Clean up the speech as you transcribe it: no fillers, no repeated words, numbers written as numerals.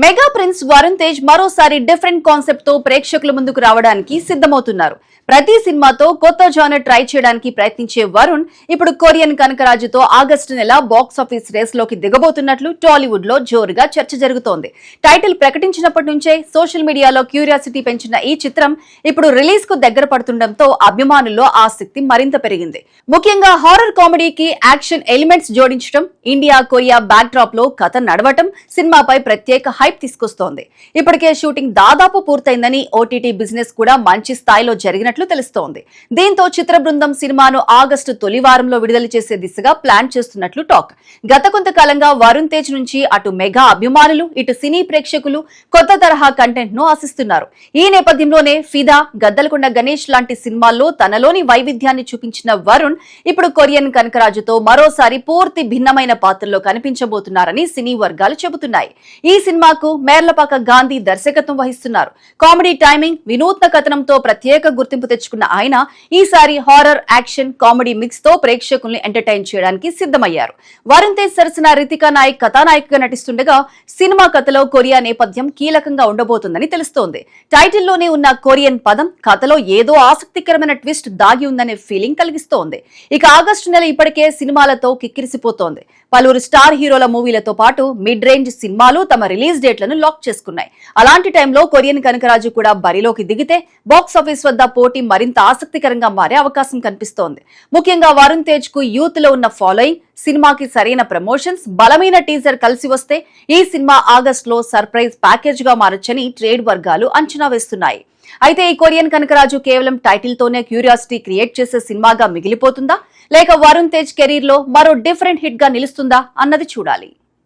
Mega prince Varun Tej మరోసారి different concept తో ప్రేక్షకుల ముందుకు రావడానికి సిద్ధమవుతున్నారు. ప్రతి సినిమాతో కొత్త జానర్ ట్రై చేయడానికి ప్రయత్నించే వరుణ్ ఇప్పుడు కొరియన్ కనకరాజుతో ఆగస్టు నెల బాక్స్ ఆఫీస్ రేస్ లోకి దిగబోతున్నట్లు టాలీవుడ్ లో జోరుగా చర్చ జరుగుతోంది. టైటిల్ ప్రకటించినప్పటి నుంచే సోషల్ మీడియాలో క్యూరియాసిటీ పెంచిన ఈ చిత్రం ఇప్పుడు రిలీజ్ కు దగ్గర పడుతుండటంతో అభిమానుల్లో ఆసక్తి మరింత పెరిగింది. ముఖ్యంగా హారర్ కామెడీకి యాక్షన్ ఎలిమెంట్స్ జోడించడం, ఇండియా కొరియా బ్యాక్ డ్రాప్ లో కథ నడవటం సినిమాపై ప్రత్యేక హైప్ తీసుకొస్తోంది. ఇప్పటికే షూటింగ్ దాదాపు పూర్తయిందని, ఓటీటీ బిజినెస్ కూడా మంచి స్థాయిలో జరిగినట్లు తెలుస్తోంది. దీంతో చిత్ర బృందం సినిమాను ఆగస్టు తొలి వారంలో విడుదల చేసే దిశగా ప్లాన్ చేస్తున్నట్లు టాక్. గత కొంతకాలంగా వరుణ్ తేజ్ నుంచి అటు మెగా అభిమానులు, ఇటు సినీ ప్రేక్షకులు కొత్త తరహా కంటెంట్ ను ఆశిస్తున్నారు. ఈ నేపథ్యంలోనే ఫిదా, గద్దలకొండ గణేష్ లాంటి సినిమాల్లో తనలోని వైవిధ్యాన్ని చూపించిన వరుణ్ ఇప్పుడు కొరియన్ కనకరాజుతో మరోసారి పూర్తి భిన్నమైన పాత్రలో కనిపించబోతున్నారని సినీ వర్గాలు చెబుతున్నాయి. ఈ సినిమాకు మేర్లపాక గాంధీ దర్శకత్వం వహిస్తున్నారు. కామెడీ టైమింగ్, వినూత్న కథనంతో ప్రత్యేక గుర్తింపు తెచ్చుకున్న ఆయన ఈసారి హారర్, యాక్షన్, కామెడీ మిక్స్ తో ప్రేక్షకుల్ని ఎంటర్టైన్ చేయడానికి సిద్ధమయ్యారు. వరుణ్ తేజ్ సరసన రితికా నాయక్ కథానాయికగా నటిస్తుండగా సినిమా కథలో కొరియా నేపథ్యం కీలకంగా ఉండబోతుందని తెలుస్తోంది. టైటిల్లోనే ఉన్న కొరియన్ పదం కథలో ఏదో ఆసక్తికరమైన ట్విస్ట్ దాగి ఉందనే ఫీలింగ్ కలిగిస్తోంది. ఇక ఆగస్టు నెల ఇప్పటికే సినిమాలతో కిక్కిరిసిపోతోంది. పలువురు స్టార్ హీరోల మూవీలతో పాటు మిడ్ రేంజ్ సినిమాలు తమ రిలీజ్ డేట్లను లాక్ చేసుకున్నాయి. అలాంటి టైంలో కొరియన్ కనకరాజు కూడా బరిలోకి దిగితే బాక్స్ ఆఫీస్ వద్ద పోటీ మరింత ఆసక్తికరంగా మారే అవకాశం కనిపిస్తోంది. ముఖ్యంగా వరుణ్ తేజ్ కు యూత్ లో ఉన్న ఫాలోయింగ్, సినిమాకి సరైన ప్రమోషన్స్, బలమైన టీజర్ కలిసి వస్తే ఈ సినిమా ఆగస్టు లో సర్ప్రైజ్ ప్యాకేజ్ గా మారొచ్చని ట్రేడ్ వర్గాలు అంచనా వేస్తున్నాయి. అయితే ఈ కొరియన్ కనకరాజు కేవలం టైటిల్ తోనే క్యూరియాసిటీ క్రియేట్ చేసే సినిమాగా మిగిలిపోతుందా, లేక వరుణ్ తేజ్ కెరీర్ లో మరో డిఫరెంట్ హిట్ గా నిలుస్తుందా అన్నది చూడాలి.